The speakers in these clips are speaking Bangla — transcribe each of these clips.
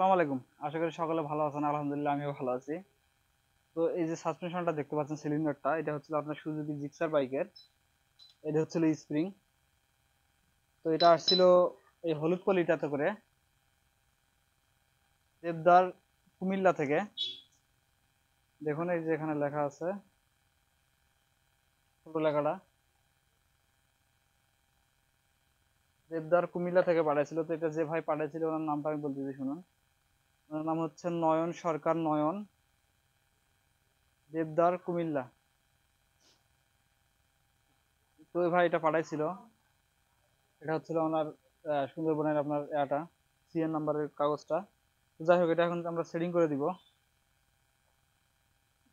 আসসালামু আলাইকুম। আশা করি সকলে ভালো আছেন। আলহামদুলিল্লাহ আমিও ভালো আছি। তো এই যে সাসপেনশনটা দেখতে পাচ্ছেন সিলিন্ডারটা, এটা হচ্ছে আপনার সুজুকি জিক্সার বাইকের। এটা হচ্ছিল স্প্রিং। তো এটা আসছিল এই হলুদ পলিটাতে করে দেবদার কুমিল্লা থেকে। দেখুন এই যে এখানে লেখা আছে ছোট লেখাটা, দেবদার কুমিল্লা থেকে পাঠাইছিল। তো এটা যে ভাই পাঠাইছিল ওনার নামটা আমি বলতেছি শুনুন। ওনার নাম হচ্ছে নয়ন সরকার নয়ন, দেবদার কুমিল্লা। তো ওই ভাই এটা পাঠাইছিল। এটা হচ্ছিল ওনার সুন্দরবনের আপনার সিএন নাম্বারের কাগজটা। তো যাই হোক, এটা এখন আমরা সেটিং করে দিব।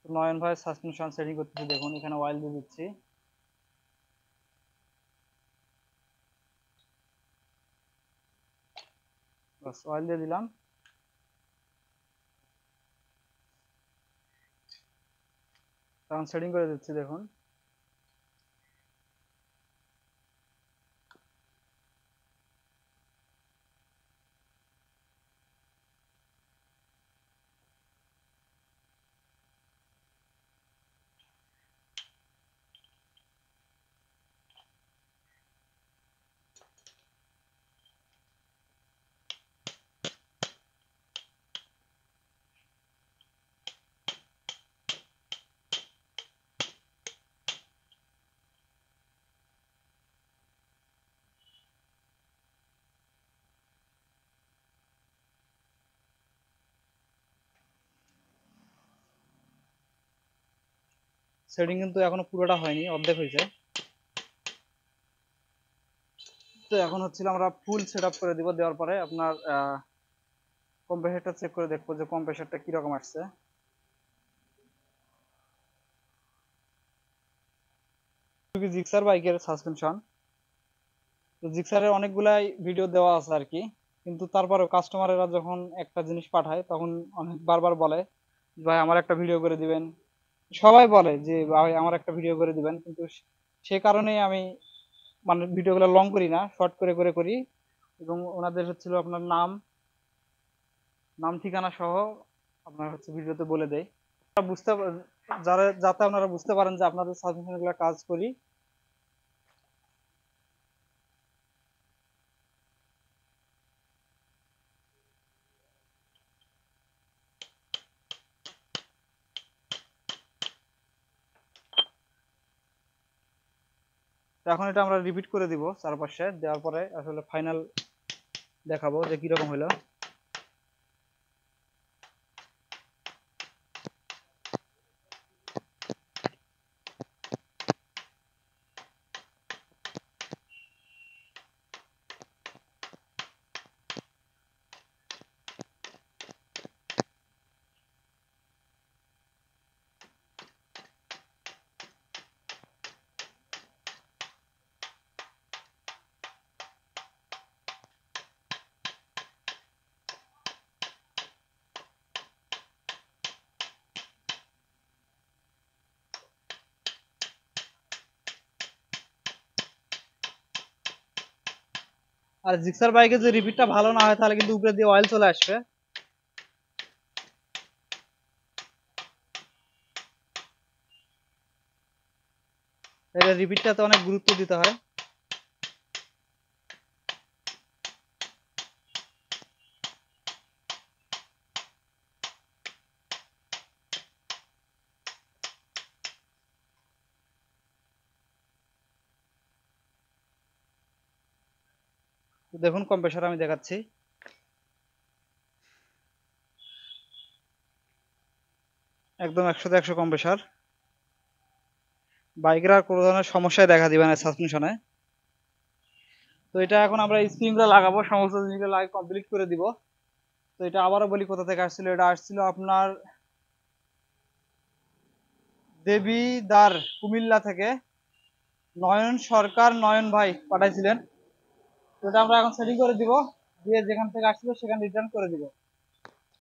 তো নয়ন ভাই সাসপেনশন সেটিং করতেছি, দেখুন এখানে অয়েল দিয়ে দিচ্ছি। বাস অয়েল দিয়ে দিলাম, তখন সেটিং করে দিচ্ছি দেখুন। সেটিং কিন্তু এখনো পুরোটা হয়নি, অর্ধেক হয়েছে। তো এখন হচ্ছিল আমরা ফুল সেট আপ করে দিব। দেওয়ার পরে আপনার কম্প্রেসারটা চেক করে দেখবো যে কম্প্রেসারটা কিরকম আসছে। জিক্সার বাইকের সাসপেনশন, তো জিক্সারের অনেকগুলাই ভিডিও দেওয়া আছে আর কি। কিন্তু তারপরেও কাস্টমারেরা যখন একটা জিনিস পাঠায় তখন অনেক বারবার বলে ভাই আমার একটা ভিডিও করে দিবেন। সবাই বলে যে ভাই আমার একটা ভিডিও করে দিবেন, কিন্তু সে কারণেই আমি মানে ভিডিওগুলো লং করি না, শর্ট করে করে করি। এবং ওনাদের হচ্ছিল আপনার নাম নাম ঠিকানা সহ আপনার হচ্ছে ভিডিওতে বলে দেয়। বুঝতে যাতে আপনারা বুঝতে পারেন যে আপনাদের সাজেশন গুলো কাজ করি। তো এখন এটা আমরা রিপিট করে দিব চারপাশে, দেওয়ার পরে আসলে ফাইনাল দেখাবো যে কিরকম হলো। আর জিক্সার বাইকে যদি রিপিটটা ভালো না হয় তাহলে কিন্তু উপরে দিয়ে অয়েল চলে আসবে। এটা রিপিটটাতে অনেক গুরুত্ব দিতে হয়। তো দেখুন কম্প্রেসার আমি দেখাচ্ছি, একদম 100-তে 100 কম্প্রেসার। বাইকের আর কোনো ধরনের সমস্যায় দেখা দিবে না সাসপেনশনে। তো এটা এখন আমরা স্প্রিংগুলো লাগাবো, সমস্ত জিনিসগুলো লাগিয়ে কমপ্লিট করে দিব। তো এটা আবারও বলি কোথা থেকে আসছিল। এটা আসছিল আপনার দেবিদার কুমিল্লা থেকে নয়ন সরকার নয়ন ভাই পাঠাইছিলেন। তো এটা আমরা এখন সেটিং করে দিব, দিয়ে যেখান থেকে আসছিল সেখানে রিটার্ন করে দিব।